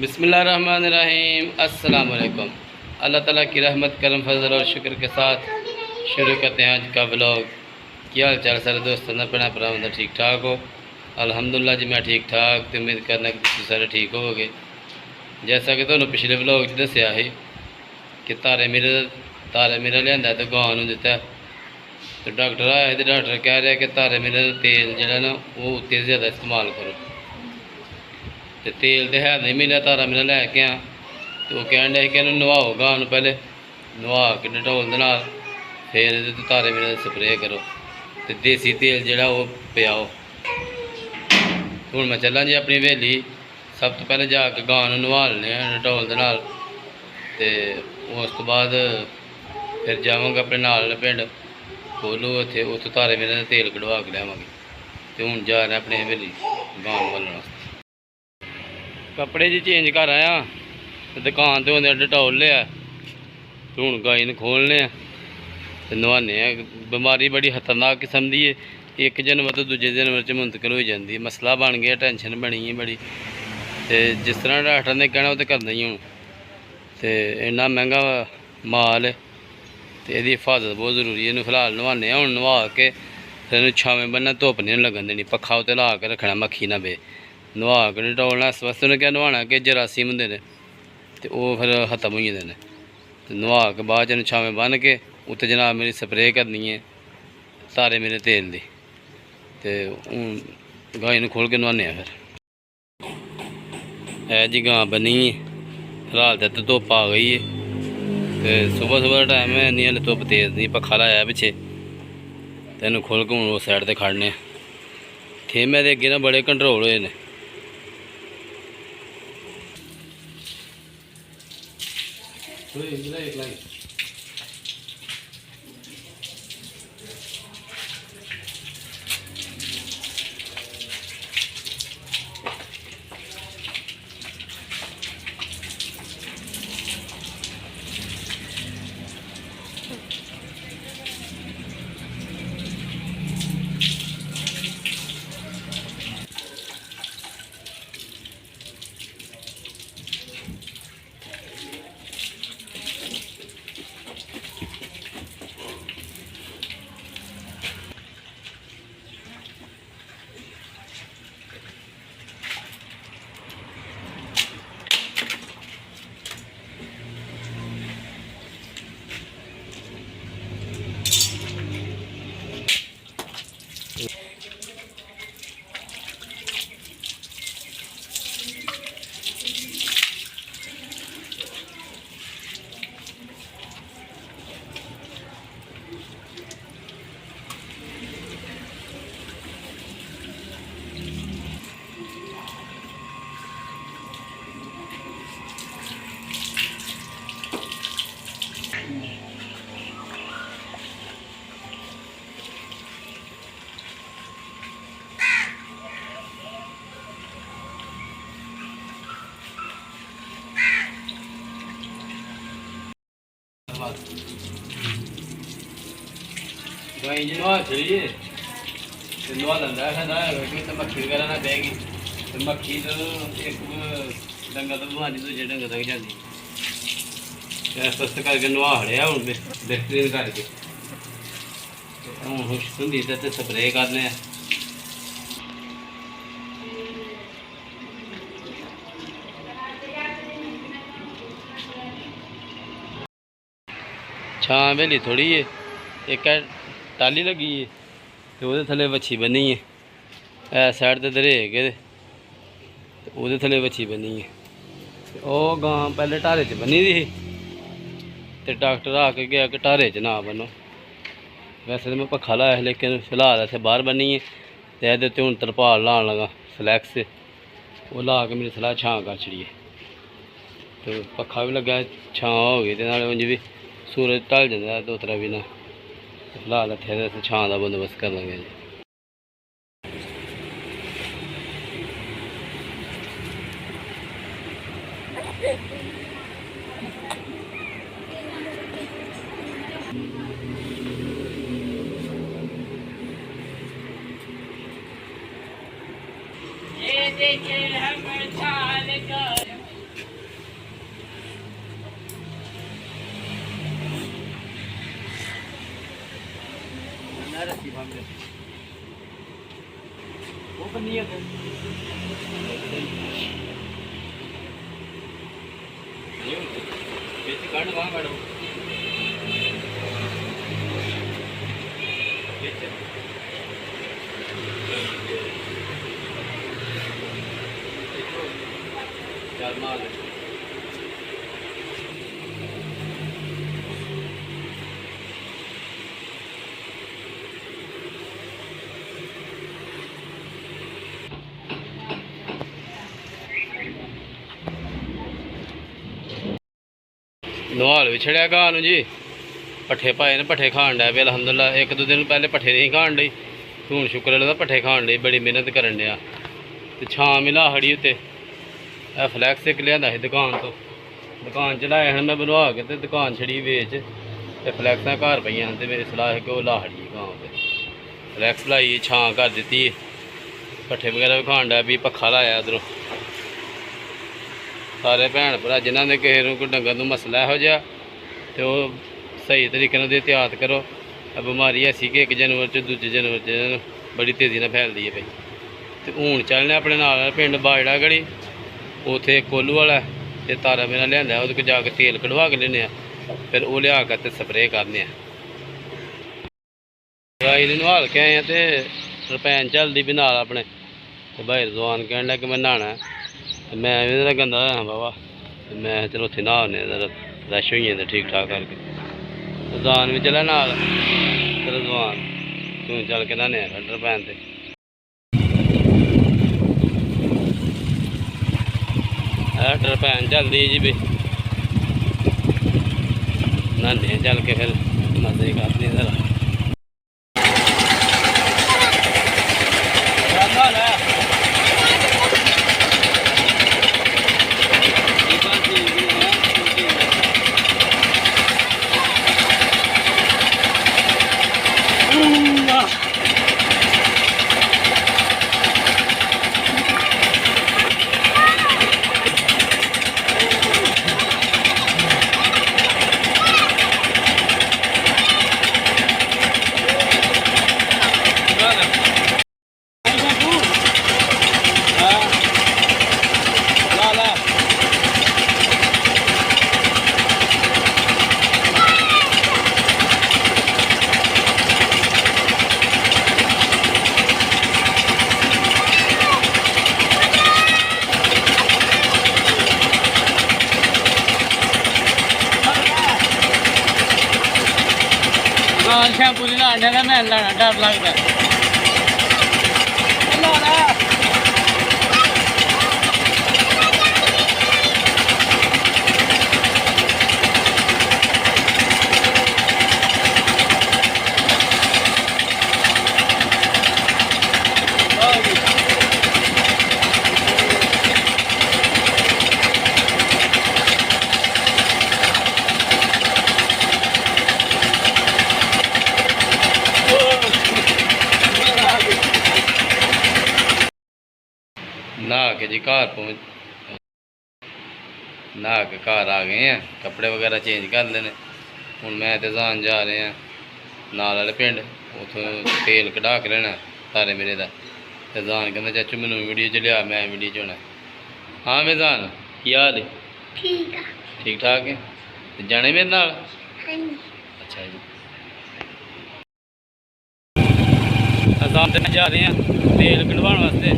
बिस्मिल्लाहिर्रहमानिर्रहीम। अस्सलाम वालेकुम। अल्लाह ताला की रहमत करम फजल और शुक्र के साथ शुरू करते हैं आज का ब्लॉग। क्या हाल चाल सारे दोस्तों का भैन भरावां दा ठीक ठाक हो? अल्हम्दुलिल्लाह जी मैं ठीक ठाक तो उम्मीद करना कि तुसीं सारे ठीक होवोगे। जैसा कि तुहानूं पिछले ब्लॉग च दस्सिया ही कि तारे मेरा लिआंदा ते गां नूं दित्ता तो डॉक्टर आया तो डॉक्टर कह रहा कि तारे मेरे दा तेल जिहड़ा ना वो उत्ते ज़्यादा इस्तेमाल करो। तो तेल तो है नहीं मिला, तारा मेरा लैके आ तो वह कह रहा कि इन्हूं नवाओ गां नूं, पहले नवा के डटोल दे नाल फिर ये तारे मेरे स्प्रे करो तो देसी तेल जिहड़ा वो पियाओ। हुण मैं चलां जी अपनी हवेली, सब तो पहले जाके गां नूं नवालने डटोल दे नाल ते उस तो बाद फिर जावांगे अपने नाल पिंड कोलू, उत्थे तारे मेरे दा तेल कढवा के लियावांगे। तो हुण जा रहे अपनी हवेली गां नवालण वास्ते। कपड़े जी चेंज कर आया तो दुकान तो होंदे डटोल लिया तो हूँ गाय ने खोलने तो नहाने। बीमारी बड़ी खतरनाक किस्म की है, एक जानवर तो दूजे जानवर च मुंतकिल हो जाती है। मसला बन गया, टेंशन बनी है बड़ी। तो जिस तरह डॉक्टर ने कहना वो तो करना ही हूँ। तो इन्ना महंगा माल है तो यदी हिफाजत बहुत जरूरी है। इन्हूं फिलहाल नहाने हूँ, नहा के फिर इन्हूं छावें बन्ना, धुप्प नहीं लगन देनी, पक्खा उत्ते ला के रखना मक्खी ना बे। नहा के डटोलना इस वास्ते उन्हें क्या नहाना कि जरासीम होंदे ने ते ओह फिर खत्म हो जाते हैं। तो नहा के बाद च छावें बन के उत्ते जनाब मेरी स्प्रे करनी है तारे मेरे तेल दी। तो हूँ गाय नूं खोल के नहाने फिर है जी गां बनी है। फिलहाल तो धुप्प आ गई है तो सुबह सुबह का टाइम है, नहीं हले धुप्प तेज नहीं, पक्खा लाया पिछे तो इन्हूं खोल के हूँ उस साइड ते खड़ने। खेमे दे अगे ना बड़े कंट्रोल होए ने। गाय जी नहा चलिए तो नहा लंदा है तो मक्खी वगैरह ना बहेगी तो मक्खी तो एक डंगा तो बमारी दूजे डंगे तक जाती इस वास्ते करके नहाड़िया हूँ बेहतरीन करके हूँ खुश होंगी तो स्प्रे करने। छां हवेली थोड़ी है, एक टाली लगी है तो वो थले बच्छी बनी है, साइड ते दरेक है तो वो थले बच्छी बनी है। वो गां पहले ढारे च बनी दी ही तो डॉक्टर आके गया कि ढारे च ना बनो। वैसे तो मैं पक्खा लाया लेकिन फिलहाल इत्थे बाहर बनी है तो ये हूँ तरपाल लान लगा फ्लैक्स वो ला के मेरी सलाह छां कर छड़िए। तो पक्खा भी लगा, छां हो गई तो उंज भी सूरज ढल जाता दो त्रै भी ना। फिलहाल इत्थे छां का बंदोबस्त कर लेंगे जी। ये देखे हम छाल कर वो बनी है काट वहाँ काटो चार माल नवाल भी छड़िया घाह जी पट्ठे पाए ने पट्ठे खान डे पे अलहमदुल्ला एक दो दिन पहले पट्ठे नहीं खान डई हूँ शुक्र लगता पट्ठे खान डई बड़ी मेहनत करन डया तो छां मिला खड़ी उत्ते फ्लैक्स एक लिया दुकान तो दुकान च लाए हैं मैं बनवा के तो दुकान छड़ी बेच तो फ्लैक्सां घर पईयां तो मेरी सलाह है कि वह ला खड़ी गांव पे फ्लैक्स लाई छां कर दी पट्ठे वगैरह भी खान डा भी पक्खा लाया उधरों सारे भैन भरा जिन्होंने किसी को डंगर को मसला यहो जहा तो सही तरीके एहतियात करो। बीमारी ऐसी कि एक जानवर च दूजे जानवर च बड़ी तेज़ी में फैलती है पई तो हूँ चलने अपने नाल पिंड बाजड़ा गढ़ी उत्थे कोलू वाला ते तारा मेरा लिया वो जाके तेल कढ़वा के लेने फिर वो लिया कर स्प्रे करने गाई नहाल के आए तो रपैन चलती भी नाल अपने तो भाई रजवान कह लगा कि मैं नहाना मैं भी गंदा हाँ बाबा मैं चलो उत्थे नहाने फ्रैश हो जाते ठीक ठाक करके रजवान भी चला नाल रजवान तू चल के नहाने खड्डर पैन ते खड्डर पैन चलती जी भी नहाने चल के फिर मजे करते जरा शैम्पू नहीं लाने का मैं लाना डर लगता नहा के जी घर पहुँच नहा के घर आ गए हैं कपड़े वगैरह चेंज कर लेने हूँ मैं तो जान जा रहे हैं नाल वाले पिंड उतों तेल कढ़ा के लेना तारे मेरे का तो जान कहना चाचू मैनू वीडियो च लिया मैं वीडियो च होना हाँ मैं जान की हाल है ठीक ठाक है तो जाने मेरे नाल अच्छा जी असां ते जा रहे हैं तेल कढ़वाने वास्ते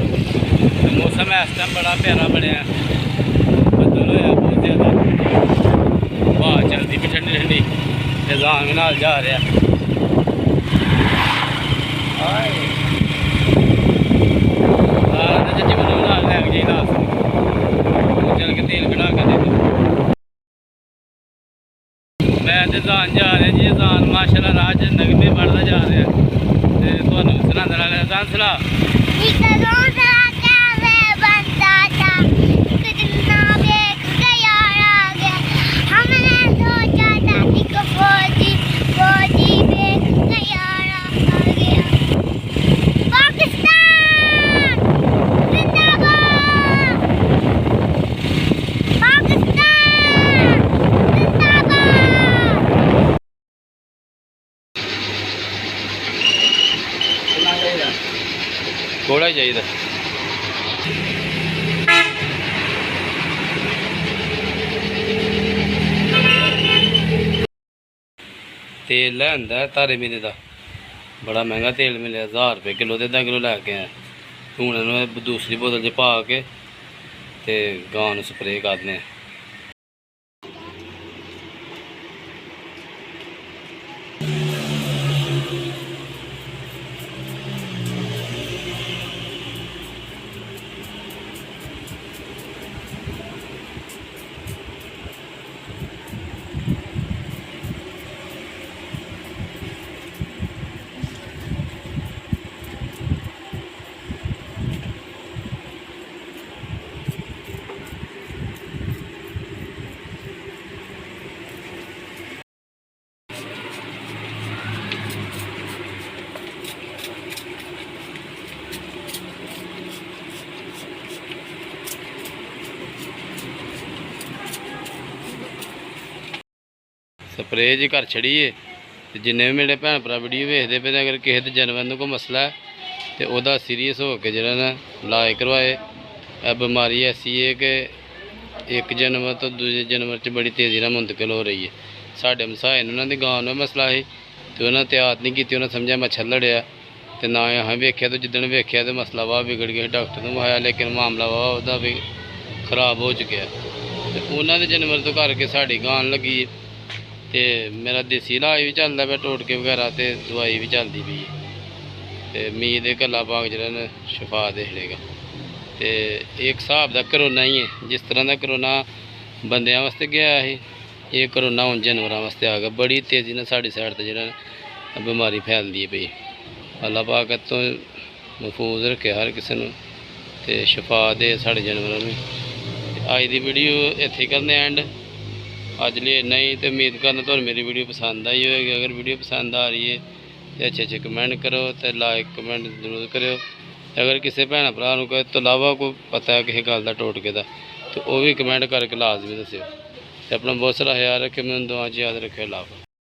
मौसम इस टाइम बड़ा प्यारा बनया बदल होया बहुत ज़्यादा हवा चलती भी ठंडी ठंडी निजाम नाल जा रहा चाची मैनू नाल लैके जाई दस चल के तेल कढ़ा के दे मैं तो जान जा रहा जी जान माशाल्लाह राह च नगमे बढ़ता जा रहा तो तुहानू सनांदा रहा जान सलाह चाहिए। तेल लिया तारे मीरे का बड़ा महंगा तेल मिले 1000 रुपये किलो तो 1 किलो लैके आए। हूँ इन्होंने दूसरी बोतल च पा के ते गां स्प्रे करने। स्प्रे जी कर छड़ी है तो जिन्ने भी मेरे भैन भरा वीडियो वेखते पे अगर किसी जानवर को मसला है तो वह सीरीयस होकर जो इलाज करवाए। बीमारी ऐसी है कि एक जानवर तो दूसरे जानवर च बड़ी तेज़ी नाल मुंतकिल हो रही है। साढ़े मसाए उन्होंने गांव में मसला है तो उन्होंने तैयार नहीं की, उन्हें समझा मच्छर लड़िया तो ना असें वेख्या तो जिदन वेख्या तो मसला वाह बिगड़ गया। डॉक्टर को विखाया लेकिन मामला वाह वह भी खराब हो चुका तो उन्होंने जानवर तो करके साड़ी गान लगी तो मेरा देसी इलाज भी चलता पे टोटके वगैरह तो दवाई भी चलती पी तो उम्मीद है कला पाक जो शफा दे छड़ेगा। तो एक हिसाब का करोना ही है, जिस तरह का करोना बंदियां वास्ते गया है ये करोना हूँ जानवरों वास्ते आ गया। बड़ी तेज़ी ने साड़ी साइड से जो बीमारी फैलती है पई। अल्लाह पाक तो महफूज रखे हर किसी को तो शफा दे साढ़े जानवरों में। अज की वीडियो इत्थे करने एंड अज लिए इन्ना ही तो उम्मीद करना तो मेरी वीडियो पसंद आई होगी। अगर वीडियो पसंद आ रही है तो अच्छे कमेंट करो तो लाइक कमेंट जरूर करो। अगर किसी भैन भरा को तो इलावा कोई पता है किसी गल का टोटके का तो वह भी कमेंट करके लाजमी दस्यो। अपना बहुत सारा ख्याल रखे, मैं दुआ च याद रखे। अल्लाह हाफ़िज़।